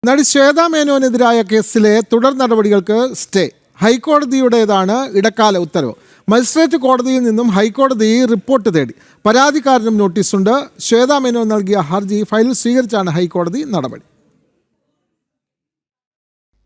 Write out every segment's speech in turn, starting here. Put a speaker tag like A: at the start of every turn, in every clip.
A: നടി ശ്വേതാ മേനോനെതിരായ കേസിലെ തുടർ നടപടികൾക്ക് സ്റ്റേ. ഹൈക്കോടതിയുടേതാണ് ഇടക്കാല ഉത്തരവ്. മജിസ്ട്രേറ്റ് കോടതിയിൽ നിന്നും ഹൈക്കോടതി റിപ്പോർട്ട് തേടി. പരാതിക്കാരനും നോട്ടീസുണ്ട്. ശ്വേതാ മേനോൻ നൽകിയ ഹർജി ഫയലിൽ സ്വീകരിച്ചാണ് ഹൈക്കോടതി നടപടി.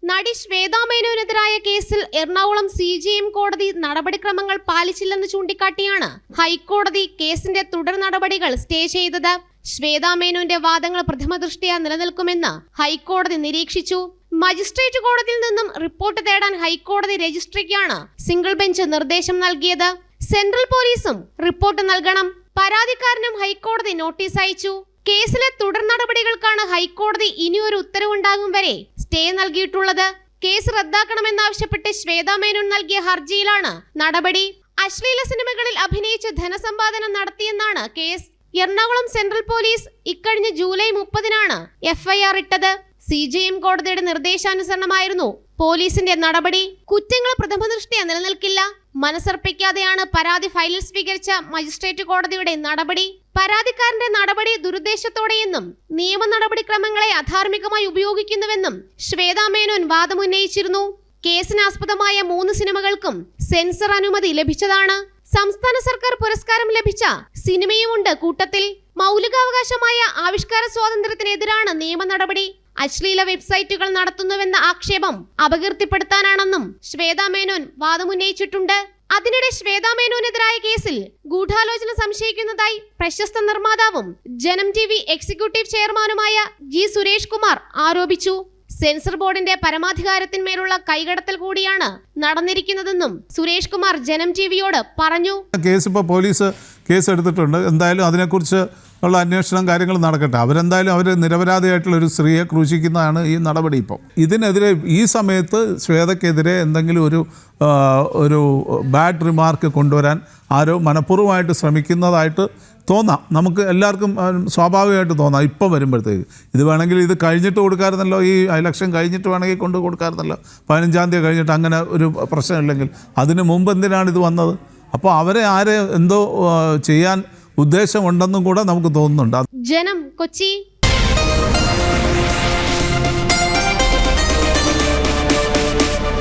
B: നടി ശ്വേതാ മേനോനെതിരായ കേസിൽ എറണാകുളം CJM കോടതി നടപടിക്രമങ്ങൾ പാലിച്ചില്ലെന്ന് ചൂണ്ടിക്കാട്ടിയാണ് ഹൈക്കോടതി കേസിന്റെ തുടർ നടപടികൾ സ്റ്റേ ചെയ്തത്. ശ്വേതാ മേനോന്റെ വാദങ്ങൾ പ്രഥമദൃഷ്ട്യാ നിലനിൽക്കുമെന്ന് ഹൈക്കോടതി നിരീക്ഷിച്ചു. മജിസ്ട്രേറ്റ് കോടതിയിൽ നിന്നും റിപ്പോർട്ട് തേടാൻ ഹൈക്കോടതി രജിസ്ട്രിക്കാണ് സിംഗിൾ ബെഞ്ച് നിർദ്ദേശം നൽകിയത്. സെൻട്രൽ പോലീസും റിപ്പോർട്ട് നൽകണം. പരാതിക്കാരനും ഹൈക്കോടതി നോട്ടീസ് അയച്ചു. കേസിലെ തുടർ നടപടികൾക്കാണ് ഹൈക്കോടതി ഇനിയൊരു ഉത്തരവുണ്ടാകും വരെ സ്റ്റേ നൽകിയിട്ടുള്ളത്. കേസ് റദ്ദാക്കണമെന്നാവശ്യപ്പെട്ട് ശ്വേതാ മേനോൻ നൽകിയ ഹർജിയിലാണ് നടപടി. അശ്ലീല സിനിമകളിൽ അഭിനയിച്ച് ധനസമ്പാദനം നടത്തിയെന്നാണ് കേസ്. എറണാകുളം സെൻട്രൽ പോലീസ് ഇക്കഴിഞ്ഞ ജൂലൈ 30-നാണ് FIR ഇട്ടത്. CJM കോടതിയുടെ നിർദ്ദേശാനുസരണമായിരുന്നു പോലീസിന്റെ നടപടി. കുറ്റങ്ങൾ പ്രഥമദൃഷ്ട്യാ നിലനിൽക്കില്ല. മനസ്സർപ്പിക്കാതെയാണ് പരാതി ഫയലിൽ സ്വീകരിച്ച മജിസ്ട്രേറ്റ് കോടതിയുടെ നടപടി. പരാതിക്കാരന്റെ നടപടി ദുരുദ്ദേശത്തോടെയെന്നും നിയമ നടപടിക്രമങ്ങളെ അധാർമികമായി ഉപയോഗിക്കുന്നുവെന്നും ശ്വേതാ മേനോൻ വാദമുന്നയിച്ചിരുന്നു. കേസിനാസ്പദമായ 3 സിനിമകൾക്കും സെൻസർ അനുമതി ലഭിച്ചതാണ്. സംസ്ഥാന സർക്കാർ പുരസ്കാരം ലഭിച്ച സിനിമയുമുണ്ട് കൂട്ടത്തിൽ. മൗലികാവകാശമായ ആവിഷ്കാര സ്വാതന്ത്ര്യത്തിനെതിരാണ് നിയമ നടപടി. അശ്ലീല വെബ്സൈറ്റുകൾ നടത്തുന്നുവെന്ന ആക്ഷേപം അപകീർത്തിപ്പെടുത്താനാണെന്നും ശ്വേതാ മേനോൻ വാദമുന്നയിച്ചിട്ടുണ്ട്. അതിനിടെ ശ്വേതാ മേനോനെതിരായ കേസിൽ ഗൂഢാലോചന സംശയിക്കുന്നതായി പ്രശസ്ത നിർമ്മാതാവും ജനം TV എക്സിക്യൂട്ടീവ് ചെയർമാനുമായ G. സുരേഷ് കുമാർ ആരോപിച്ചു. സെൻസർ ബോർഡിന്റെ പരമാധികാരത്തിന്മേലുള്ള കൈകടത്തൽ കൂടിയാണ് നടന്നിരിക്കുന്നതെന്നും സുരേഷ് കുമാർ ജനം TVയോട് പറഞ്ഞു.
C: കേസ് ഇപ്പോൾ പോലീസ് കേസ് എടുത്തിട്ടുണ്ട്. എന്തായാലും അതിനെക്കുറിച്ച് ഉള്ള അന്വേഷണം കാര്യങ്ങൾ നടക്കട്ടെ. അവർ നിരപരാധിയായിട്ടുള്ള ഒരു സ്ത്രീയെ ക്രൂശിക്കുന്നതാണ് ഈ നടപടി. ഇപ്പോൾ ഇതിനെതിരെ ഈ സമയത്ത് ശ്വേതയ്ക്കെതിരെ എന്തെങ്കിലും ഒരു ബാഡ് റിമാർക്ക് കൊണ്ടുവരാൻ ആരോ മനഃപൂർവ്വമായിട്ട് ശ്രമിക്കുന്നതായിട്ട് തോന്നാം. നമുക്ക് എല്ലാവർക്കും സ്വാഭാവികമായിട്ട് തോന്നാം. ഇപ്പം വരുമ്പോഴത്തേക്ക് ഇത് വേണമെങ്കിൽ ഇത് കഴിഞ്ഞിട്ട് കൊടുക്കാമായിരുന്നല്ലോ. ഈ ഇലക്ഷൻ കഴിഞ്ഞിട്ട് വേണമെങ്കിൽ കൊണ്ട് കൊടുക്കാമായിരുന്നല്ലോ. 15-ാം തീയതി കഴിഞ്ഞിട്ട് അങ്ങനെ ഒരു പ്രശ്നമില്ലെങ്കിൽ അതിന് മുമ്പ് എന്തിനാണ് ഇത് വന്നത്? അപ്പോൾ ആരെ എന്തോ ചെയ്യാൻ ഉദ്ദേശമുണ്ടെന്നും കൂടെ നമുക്ക് തോന്നുന്നുണ്ട്.
B: ജനം, കൊച്ചി.